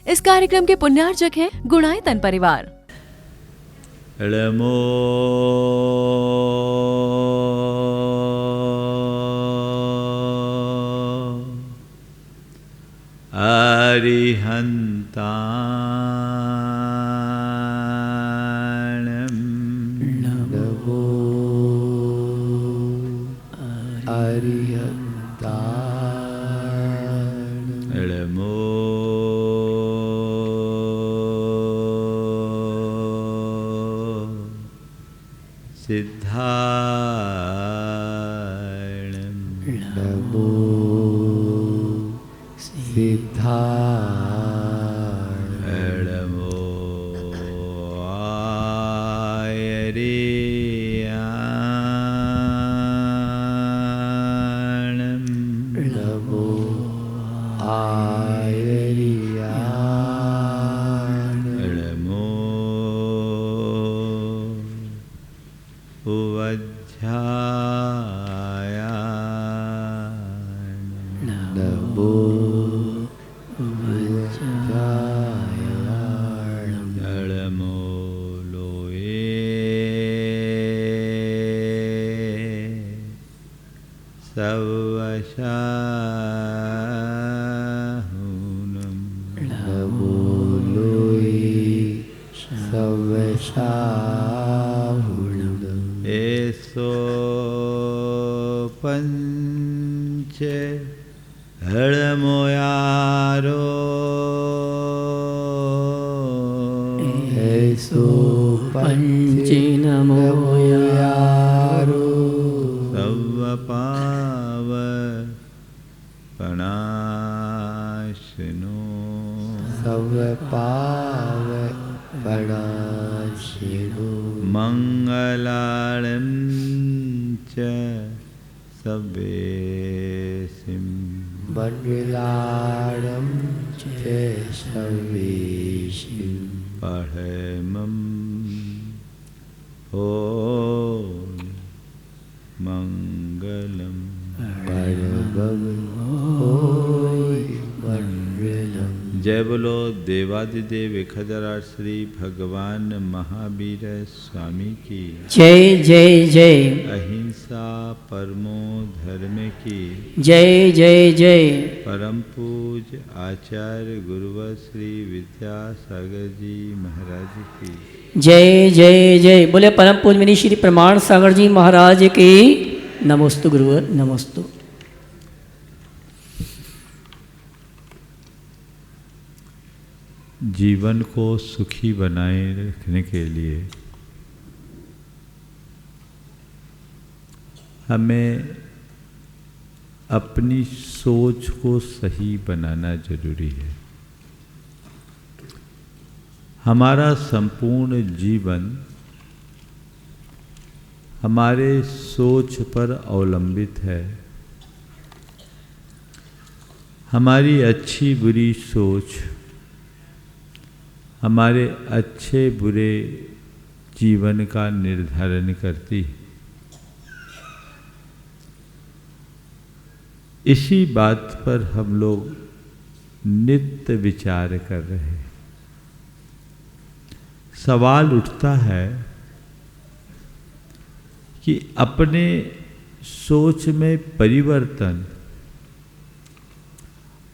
इस कार्यक्रम के पुण्यार्चक हैं गुणायतन परिवार। नमो अरिहन्ताणं नमो अरिहन्ताणं नमो सिद्धाणं नमो सिद्धाणं नमो आयर्याणं नमो आयर्याणं नमो उवज्झायाणं नमो वज्रायाणं नमो लोये सवशाहुनं नमो लोये सवशाहुनं एसो पंच हळमोयारो ऐसो पंचे नमो यारो सवपाव पणाशनो सवपाव पणाशिनो मंगलाळं च सवेसिं मंगलाणं च सवेशिं पठमं ॐ मंगलम् परमं होय मंगलम्। जय बोलो देवादिदेव खजराज श्री भगवान महावीर स्वामी की जय जय जय। अहिंसा परमो धर्म की जय जय जय। परम पूज आचार्य गुरुवर श्री विद्यासागर जी महाराज की जय जय जय। बोले परम पूज मुनि श्री प्रमाण सागर जी महाराज की नमोस्तु गुरुवर नमोस्तु। जीवन को सुखी बनाए रखने के लिए हमें अपनी सोच को सही बनाना जरूरी है। हमारा संपूर्ण जीवन हमारे सोच पर अवलंबित है। हमारी अच्छी बुरी सोच हमारे अच्छे बुरे जीवन का निर्धारण करती है। इसी बात पर हम लोग नित्य विचार कर रहे हैं। सवाल उठता है कि अपने सोच में परिवर्तन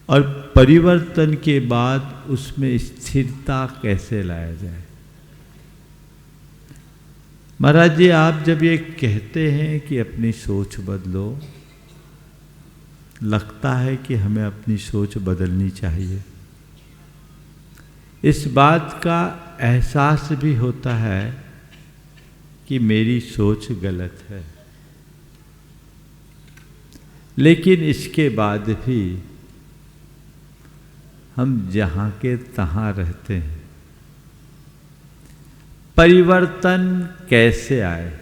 और परिवर्तन के बाद उसमें स्थिरता कैसे लाया जाए। महाराज जी, आप जब ये कहते हैं कि अपनी सोच बदलो, लगता है कि हमें अपनी सोच बदलनी चाहिए। इस बात का एहसास भी होता है कि मेरी सोच गलत है, लेकिन इसके बाद भी हम जहाँ के तहाँ रहते हैं। परिवर्तन कैसे आए?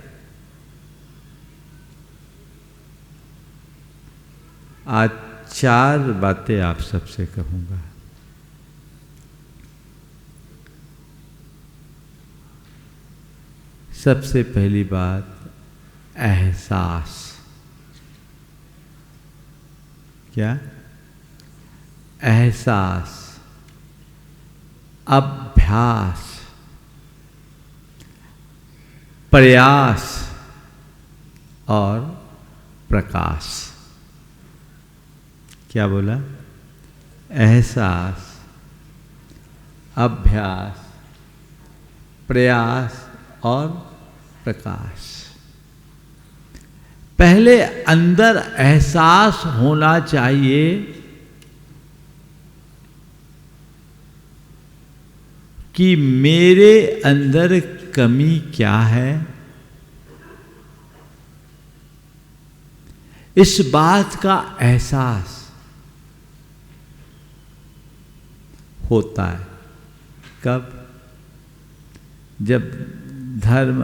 आज 4 बातें आप सबसे कहूँगा। सबसे पहली बात, एहसास। क्या? एहसास। अभ्यास, प्रयास और प्रकाश। क्या बोला? एहसास, अभ्यास, प्रयास और प्रकाश। पहले अंदर एहसास होना चाहिए कि मेरे अंदर कमी क्या है। इस बात का एहसास होता है कब? जब धर्म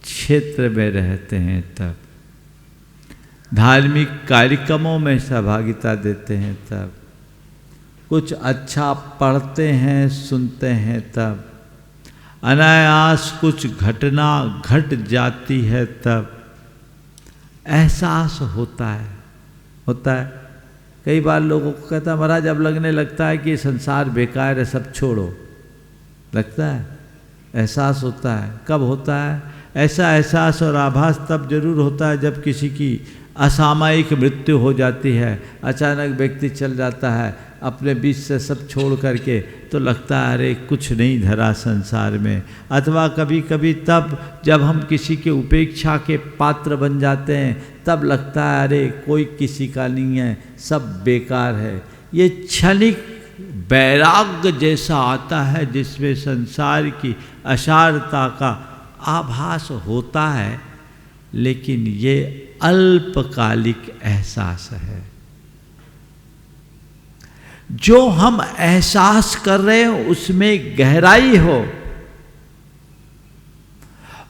क्षेत्र में रहते हैं, तब धार्मिक कार्यक्रमों में सहभागिता देते हैं, तब कुछ अच्छा पढ़ते हैं, सुनते हैं, तब अनायास कुछ घटना घट जाती है, तब एहसास होता है। कई बार लोगों को कहता है महाराज अब लगने लगता है कि संसार बेकार है, सब छोड़ो। लगता है, एहसास होता है। कब होता है ऐसा एहसास और आभास? तब जरूर होता है जब किसी की असामयिक मृत्यु हो जाती है, अचानक व्यक्ति चल जाता है अपने बीच से सब छोड़ करके, तो लगता है अरे कुछ नहीं धरा संसार में। अथवा कभी कभी तब जब हम किसी के उपेक्षा के पात्र बन जाते हैं, तब लगता है अरे कोई किसी का नहीं है, सब बेकार है। ये क्षणिक वैराग्य जैसा आता है जिसमें संसार की असारता का आभास होता है, लेकिन ये अल्पकालिक एहसास है। जो हम एहसास कर रहे हैं उसमें गहराई हो,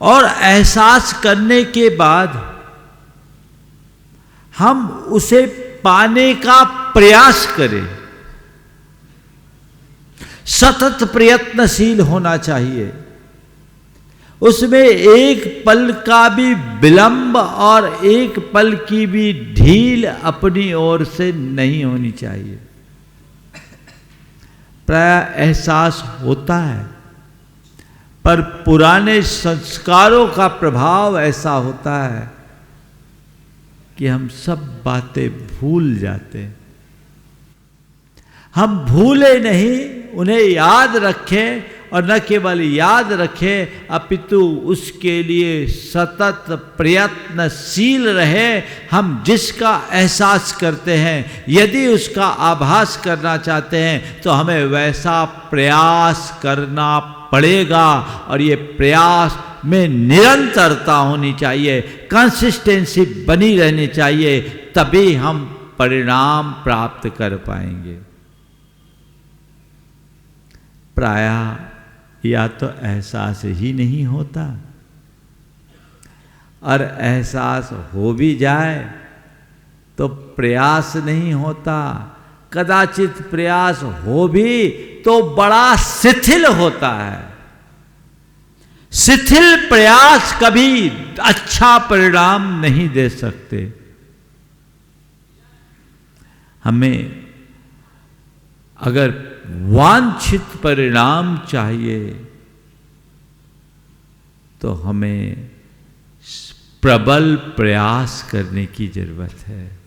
और एहसास करने के बाद हम उसे पाने का प्रयास करें। सतत प्रयत्नशील होना चाहिए। उसमें एक पल का भी विलंब और एक पल की भी ढील अपनी ओर से नहीं होनी चाहिए। प्राय एहसास होता है, पर पुराने संस्कारों का प्रभाव ऐसा होता है कि हम सब बातें भूल जाते हैं। हम भूले नहीं, उन्हें याद रखें, और न केवल याद रखें अपितु उसके लिए सतत प्रयत्नशील रहे। हम जिसका एहसास करते हैं, यदि उसका आभास करना चाहते हैं, तो हमें वैसा प्रयास करना पड़ेगा, और ये प्रयास में निरंतरता होनी चाहिए, कंसिस्टेंसी बनी रहनी चाहिए, तभी हम परिणाम प्राप्त कर पाएंगे। प्रायः या तो एहसास ही नहीं होता, और एहसास हो भी जाए तो प्रयास नहीं होता। कदाचित प्रयास हो भी तो बड़ा शिथिल होता है। शिथिल प्रयास कभी अच्छा परिणाम नहीं दे सकते। हमें अगर वांछित परिणाम चाहिए तो हमें प्रबल प्रयास करने की जरूरत है।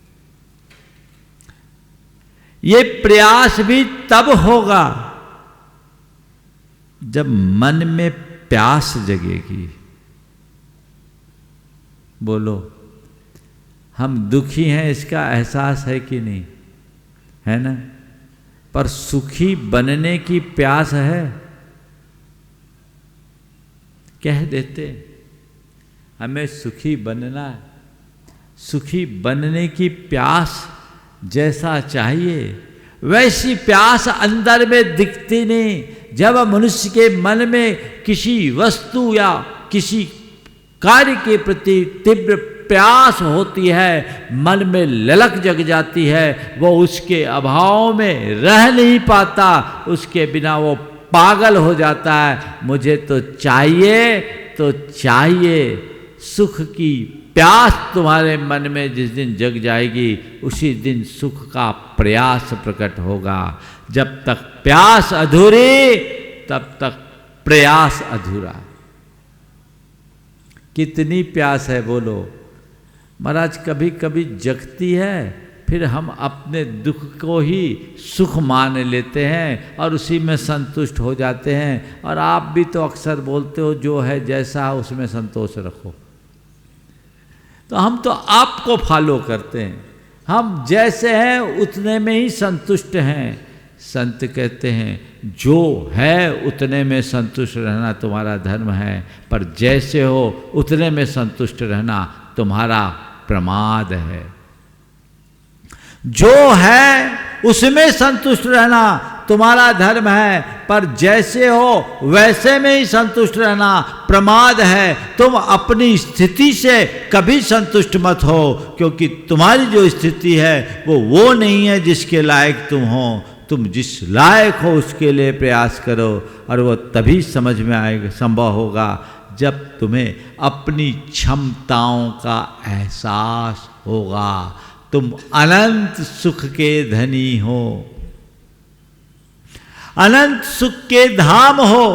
ये प्रयास भी तब होगा जब मन में प्यास जगेगी। बोलो, हम दुखी हैं इसका एहसास है कि नहीं? है ना? पर सुखी बनने की प्यास है? कह देते हमें सुखी बनना है। सुखी बनने की प्यास जैसा चाहिए वैसी प्यास अंदर में दिखती नहीं। जब मनुष्य के मन में किसी वस्तु या किसी कार्य के प्रति तीव्र प्यास होती है, मन में ललक जग जाती है, वो उसके अभाव में रह नहीं पाता, उसके बिना वो पागल हो जाता है। मुझे तो चाहिए। सुख की प्यास तुम्हारे मन में जिस दिन जग जाएगी, उसी दिन सुख का प्रयास प्रकट होगा। जब तक प्यास अधूरी तब तक प्रयास अधूरा। कितनी प्यास है बोलो महाराज, कभी कभी जगती है, फिर हम अपने दुख को ही सुख मान लेते हैं और उसी में संतुष्ट हो जाते हैं। और आप भी तो अक्सर बोलते हो जो है जैसा है उसमें संतोष रखो। तो हम तो आपको फॉलो करते हैं, हम जैसे हैं उतने में ही संतुष्ट हैं। संत कहते हैं जो है उतने में संतुष्ट रहना तुम्हारा धर्म है, पर जैसे हो उतने में संतुष्ट रहना तुम्हारा प्रमाद है। जो है उसमें संतुष्ट रहना तुम्हारा धर्म है, पर जैसे हो वैसे में ही संतुष्ट रहना प्रमाद है। तुम अपनी स्थिति से कभी संतुष्ट मत हो, क्योंकि तुम्हारी जो स्थिति है वो नहीं है जिसके लायक तुम हो। तुम जिस लायक हो उसके लिए प्रयास करो, और वो तभी समझ में आएगा, संभव होगा जब तुम्हें अपनी क्षमताओं का एहसास होगा। तुम अनंत सुख के धनी हो, अनंत सुख के धाम हो,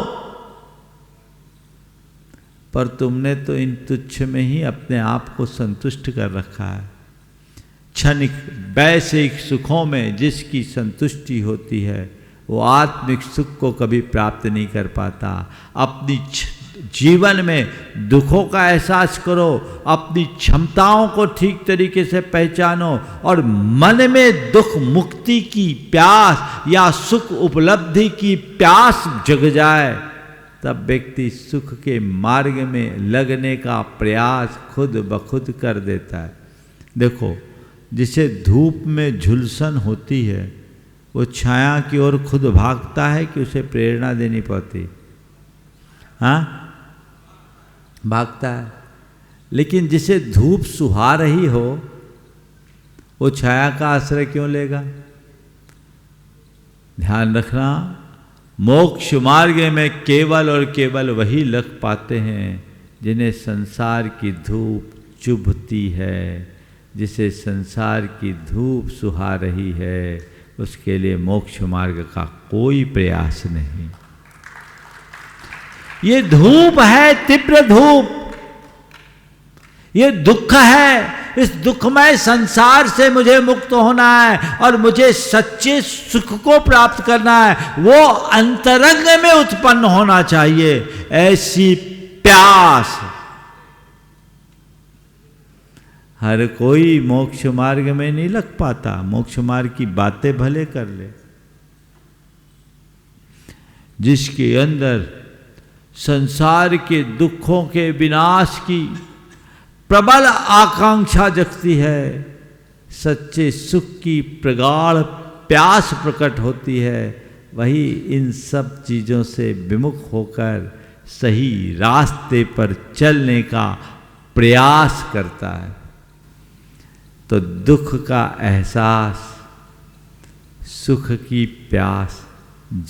पर तुमने तो इन तुच्छ में ही अपने आप को संतुष्ट कर रखा है। क्षणिक वैश्विक सुखों में जिसकी संतुष्टि होती है वो आत्मिक सुख को कभी प्राप्त नहीं कर पाता। अपनी जीवन में दुखों का एहसास करो, अपनी क्षमताओं को ठीक तरीके से पहचानो, और मन में दुख मुक्ति की प्यास या सुख उपलब्धि की प्यास जग जाए, तब व्यक्ति सुख के मार्ग में लगने का प्रयास खुद ब खुद कर देता है। देखो, जिसे धूप में झुलसन होती है वो छाया की ओर खुद भागता है कि उसे प्रेरणा देनी पड़ती? हाँ, भागता है। लेकिन जिसे धूप सुहा रही हो वो छाया का आश्रय क्यों लेगा? ध्यान रखना, मोक्ष मार्ग में केवल और केवल वही लग पाते हैं जिन्हें संसार की धूप चुभती है। जिसे संसार की धूप सुहा रही है उसके लिए मोक्ष मार्ग का कोई प्रयास नहीं। ये धूप है, तीव्र धूप, ये दुख है। इस दुखमय संसार से मुझे मुक्त होना है और मुझे सच्चे सुख को प्राप्त करना है। वो अंतरंग में उत्पन्न होना चाहिए, ऐसी प्यास। हर कोई मोक्ष मार्ग में नहीं लग पाता, मोक्ष मार्ग की बातें भले कर ले। जिसके अंदर संसार के दुखों के विनाश की प्रबल आकांक्षा जगती है, सच्चे सुख की प्रगाढ़ प्यास प्रकट होती है, वही इन सब चीज़ों से विमुख होकर सही रास्ते पर चलने का प्रयास करता है। तो दुख का एहसास, सुख की प्यास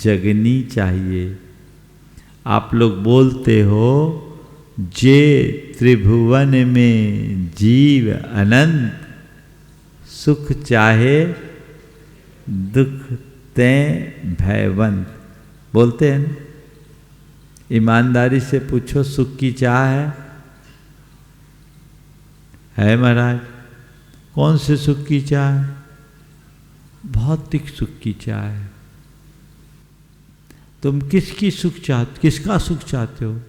जगनी चाहिए। आप लोग बोलते हो जे त्रिभुवन में जीव अनंत, सुख चाहे दुख ते भयवंत, बोलते हैं ना? ईमानदारी से पूछो, सुख की चाह है महाराज? कौन से सुख की चाह है? भौतिक सुख की चाह है। तुम किसका सुख चाहते हो?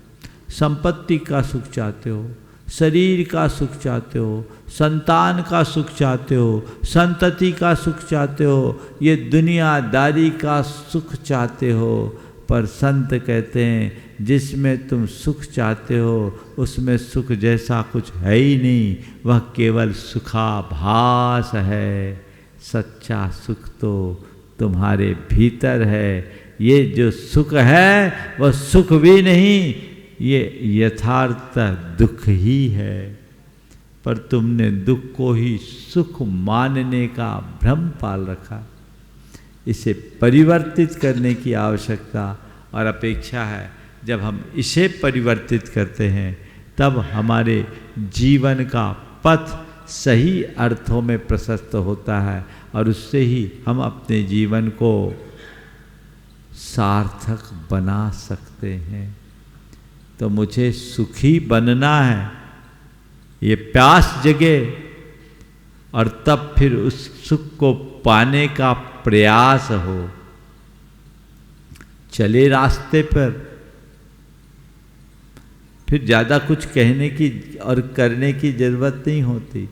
संपत्ति का सुख चाहते हो, शरीर का सुख चाहते हो, संतान का सुख चाहते हो, संतति का सुख चाहते हो, ये दुनियादारी का सुख चाहते हो। पर संत कहते हैं जिसमें तुम सुख चाहते हो उसमें सुख जैसा कुछ है ही नहीं, वह केवल सुखाभास है। सच्चा सुख तो तुम्हारे भीतर है। ये जो सुख है वह सुख भी नहीं, ये यथार्थ दुख ही है। पर तुमने दुख को ही सुख मानने का भ्रम पाल रखा। इसे परिवर्तित करने की आवश्यकता और अपेक्षा है। जब हम इसे परिवर्तित करते हैं तब हमारे जीवन का पथ सही अर्थों में प्रशस्त होता है और उससे ही हम अपने जीवन को सार्थक बना सकते हैं। तो मुझे सुखी बनना है, ये प्यास जगे और तब फिर उस सुख को पाने का प्रयास हो। चले रास्ते पर, फिर ज़्यादा कुछ कहने की और करने की जरूरत नहीं होती।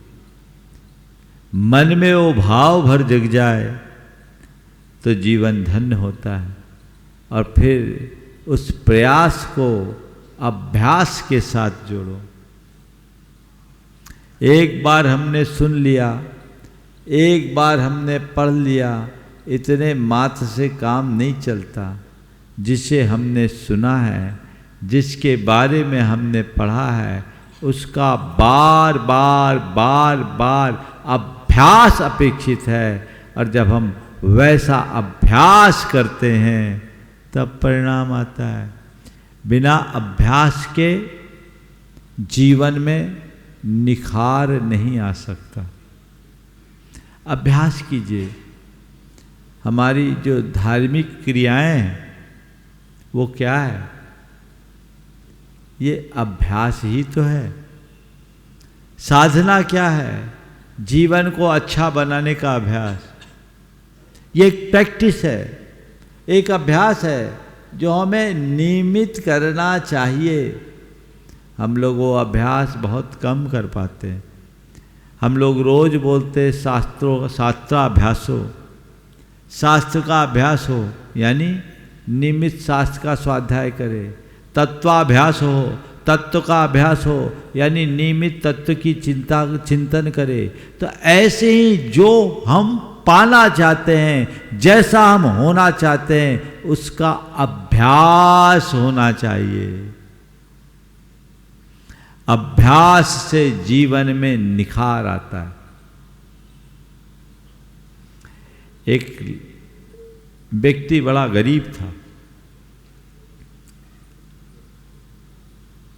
मन में वो भाव भर जग जाए तो जीवन धन्य होता है। और फिर उस प्रयास को अभ्यास के साथ जोड़ो। एक बार हमने सुन लिया, एक बार हमने पढ़ लिया, इतने मात्र से काम नहीं चलता। जिसे हमने सुना है, जिसके बारे में हमने पढ़ा है, उसका बार बार बार बार अभ्यास अपेक्षित है। और जब हम वैसा अभ्यास करते हैं तब परिणाम आता है। बिना अभ्यास के जीवन में निखार नहीं आ सकता। अभ्यास कीजिए। हमारी जो धार्मिक क्रियाएं हैं वो क्या है? ये अभ्यास ही तो है। साधना क्या है? जीवन को अच्छा बनाने का अभ्यास। ये एक प्रैक्टिस है, एक अभ्यास है जो हमें नियमित करना चाहिए। हम लोग वो अभ्यास बहुत कम कर पाते हैं। हम लोग रोज बोलते शास्त्राभ्यास हो, शास्त्र का अभ्यास हो, यानी नियमित शास्त्र का स्वाध्याय करे। तत्वाभ्यास हो, तत्व का अभ्यास हो, यानी नियमित तत्व की चिंतन करे। तो ऐसे ही जो हम पाना चाहते हैं, जैसा हम होना चाहते हैं, उसका अभ्यास होना चाहिए। अभ्यास से जीवन में निखार आता है। एक व्यक्ति बड़ा गरीब था।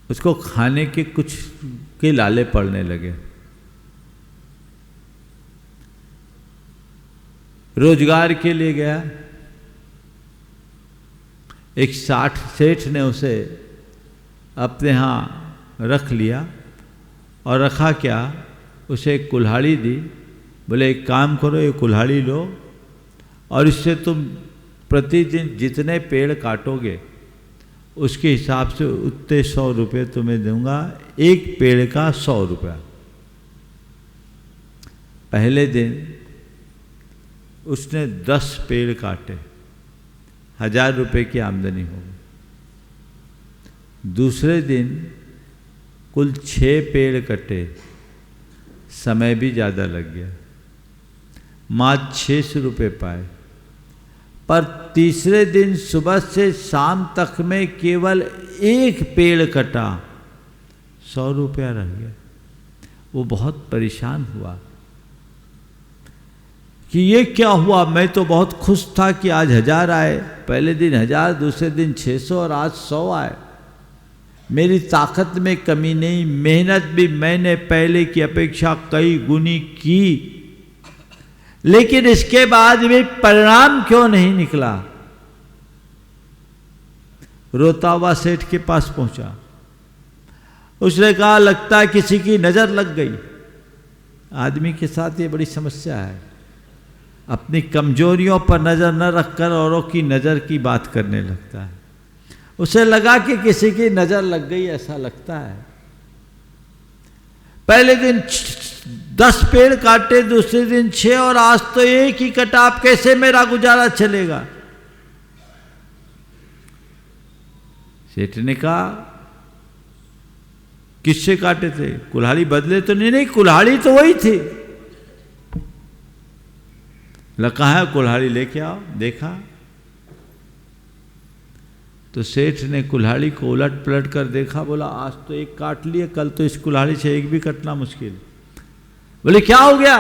उसको खाने के कुछ के लाले पड़ने लगे। रोजगार के लिए गया। एक सेठ ने उसे अपने यहाँ रख लिया। और रखा क्या, उसे एक कुल्हाड़ी दी। बोले एक काम करो, ये कुल्हाड़ी लो और इससे तुम प्रतिदिन जितने पेड़ काटोगे उसके हिसाब से उतने 100 रुपये तुम्हें दूंगा। एक पेड़ का 100 रुपया। पहले दिन उसने 10 पेड़ काटे, 1000 रुपये की आमदनी होगी। दूसरे दिन कुल 6 पेड़ कटे, समय भी ज़्यादा लग गया, मात्र 600 रुपये पाए। पर तीसरे दिन सुबह से शाम तक में केवल 1 पेड़ कटा, 100 रुपया रह गया। वो बहुत परेशान हुआ कि ये क्या हुआ। मैं तो बहुत खुश था कि आज 1000 आए। पहले दिन 1000, दूसरे दिन 600 और आज 100 आए। मेरी ताकत में कमी नहीं, मेहनत भी मैंने पहले की अपेक्षा कई गुनी की, लेकिन इसके बाद भी परिणाम क्यों नहीं निकला। रोता हुआ सेठ के पास पहुंचा। उसने कहा लगता है किसी की नजर लग गई। आदमी के साथ ये बड़ी समस्या है, अपनी कमजोरियों पर नजर न रखकर औरों की नजर की बात करने लगता है। उसे लगा कि किसी की नजर लग गई, ऐसा लगता है। पहले दिन 10 पेड़ काटे, दूसरे दिन 6 और आज तो 1 ही कटा। अब कैसे मेरा गुजारा चलेगा? सेठ ने कहा किससे काटे थे? कुल्हाड़ी बदले तो नहीं? नहीं, कुल्हाड़ी तो वही थी। लगा है कुल्हाड़ी लेके आओ। देखा तो सेठ ने कुल्हाड़ी को उलट पलट कर देखा। बोला आज तो 1 काट लिए, कल तो इस कुल्हाड़ी से 1 भी कटना मुश्किल। बोले क्या हो गया?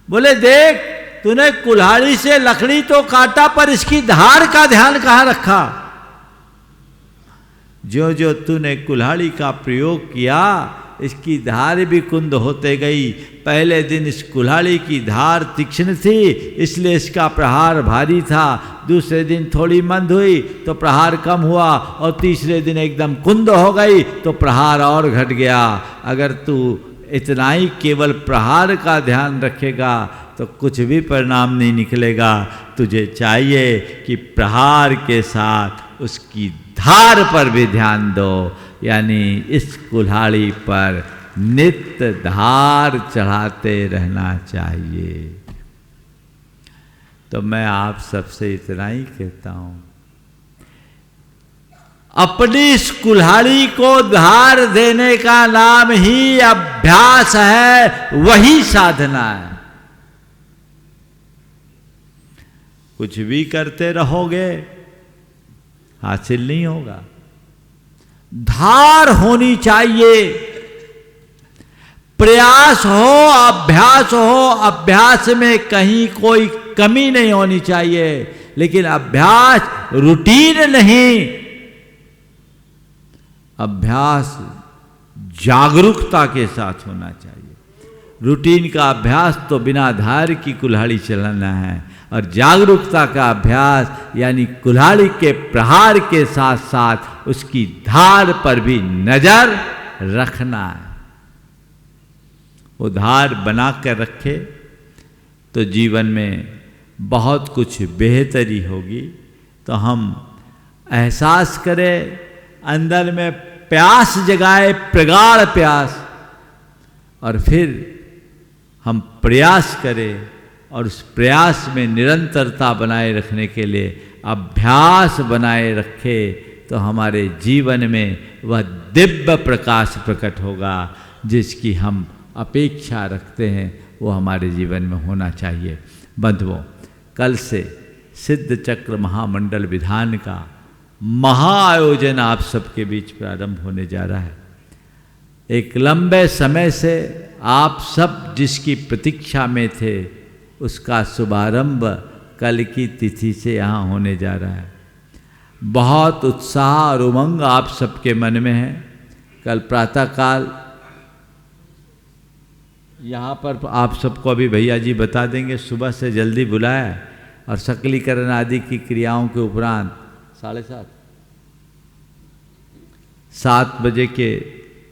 बोले देख, तूने कुल्हाड़ी से लकड़ी तो काटा पर इसकी धार का ध्यान कहां रखा। जो जो तूने कुल्हाड़ी का प्रयोग किया इसकी धार भी कुंद होते गई। पहले दिन इस कुल्हाड़ी की धार तीक्ष्ण थी, इसलिए इसका प्रहार भारी था। दूसरे दिन थोड़ी मंद हुई तो प्रहार कम हुआ, और तीसरे दिन एकदम कुंद हो गई तो प्रहार और घट गया। अगर तू इतना ही केवल प्रहार का ध्यान रखेगा तो कुछ भी परिणाम नहीं निकलेगा। तुझे चाहिए कि प्रहार के साथ उसकी धार पर भी ध्यान दो, यानी इस कुल्हाड़ी पर नित्य धार चढ़ाते रहना चाहिए। तो मैं आप सबसे इतना ही कहता हूं, अपनी इस कुल्हाड़ी को धार देने का नाम ही अभ्यास है, वही साधना है। कुछ भी करते रहोगे हासिल नहीं होगा। धार होनी चाहिए, प्रयास हो, अभ्यास हो, अभ्यास में कहीं कोई कमी नहीं होनी चाहिए, लेकिन अभ्यास रूटीन नहीं, अभ्यास जागरूकता के साथ होना चाहिए। रूटीन का अभ्यास तो बिना धार की कुल्हाड़ी चलाना है, और जागरूकता का अभ्यास यानी कुल्हाड़ी के प्रहार के साथ साथ उसकी धार पर भी नजर रखना है। वो धार बना कर रखे तो जीवन में बहुत कुछ बेहतरी होगी। तो हम एहसास करें, अंदर में प्यास जगाए, प्रगाढ़ प्यास, और फिर हम प्रयास करें, और उस प्रयास में निरंतरता बनाए रखने के लिए अभ्यास बनाए रखे तो हमारे जीवन में वह दिव्य प्रकाश प्रकट होगा जिसकी हम अपेक्षा रखते हैं, वो हमारे जीवन में होना चाहिए। बंधुओं, कल से सिद्ध चक्र महामंडल विधान का महाआयोजन आप सबके बीच प्रारंभ होने जा रहा है। एक लंबे समय से आप सब जिसकी प्रतीक्षा में थे, उसका शुभारंभ कल की तिथि से यहाँ होने जा रहा है। बहुत उत्साह और उमंग आप सबके मन में है। कल प्रातःकाल यहाँ पर आप सबको अभी भैया जी बता देंगे, सुबह से जल्दी बुलाया है, और सकलीकरण आदि की क्रियाओं के उपरांत 7:30 बजे के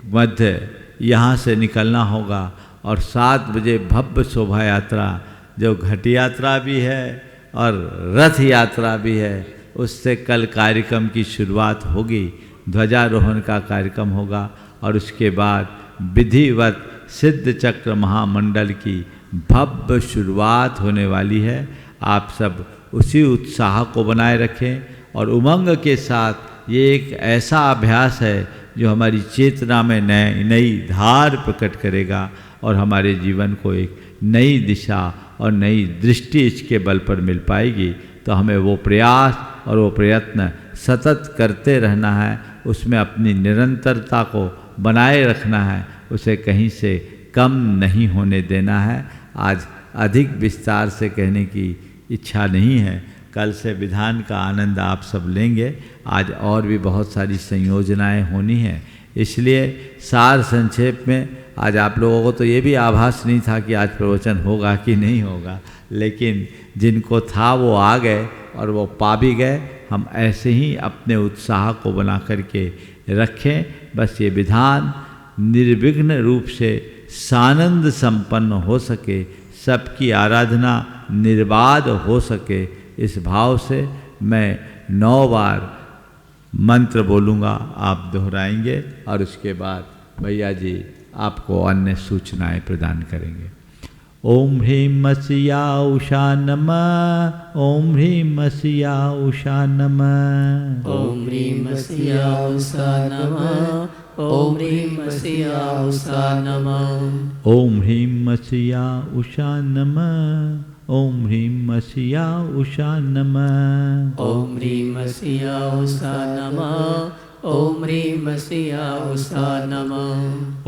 मध्य यहाँ से निकलना होगा, और 7 बजे भव्य शोभा यात्रा, जो घट यात्रा भी है और रथ यात्रा भी है, उससे कल कार्यक्रम की शुरुआत होगी। ध्वजारोहण का कार्यक्रम होगा, और उसके बाद विधिवत सिद्ध चक्र महामंडल की भव्य शुरुआत होने वाली है। आप सब उसी उत्साह को बनाए रखें, और उमंग के साथ ये एक ऐसा अभ्यास है जो हमारी चेतना में नई धार प्रकट करेगा, और हमारे जीवन को एक नई दिशा और नई दृष्टि इसके बल पर मिल पाएगी। तो हमें वो प्रयास और वो प्रयत्न सतत करते रहना है, उसमें अपनी निरंतरता को बनाए रखना है, उसे कहीं से कम नहीं होने देना है। आज अधिक विस्तार से कहने की इच्छा नहीं है, कल से विधान का आनंद आप सब लेंगे। आज और भी बहुत सारी संयोजनाएं होनी हैं, इसलिए सार संक्षेप में आज आप लोगों को तो ये भी आभास नहीं था कि आज प्रवचन होगा कि नहीं होगा, लेकिन जिनको था वो आ गए और वो पा भी गए। हम ऐसे ही अपने उत्साह को बना करके रखें। बस ये विधान निर्विघ्न रूप से सानंद संपन्न हो सके, सबकी आराधना निर्बाध हो सके, इस भाव से मैं 9 बार मंत्र बोलूँगा, आप दोहराएंगे, और उसके बाद भैया जी आपको अन्य सूचनाएं प्रदान करेंगे। ओम ह्रीं सिया उषा नमः, ओम ह्रीं सिया उषा नमः, ओम ह्रीं सिया उषा नमः, ओम ह्रीं सिया उषा नमः, ओम ह्रीं सिया उषा नमः, ओम ह्रीं सिया उषा नमः, ओम ह्रीं सिया उषा नमः, ओम ह्रीं सिया उषा नमः,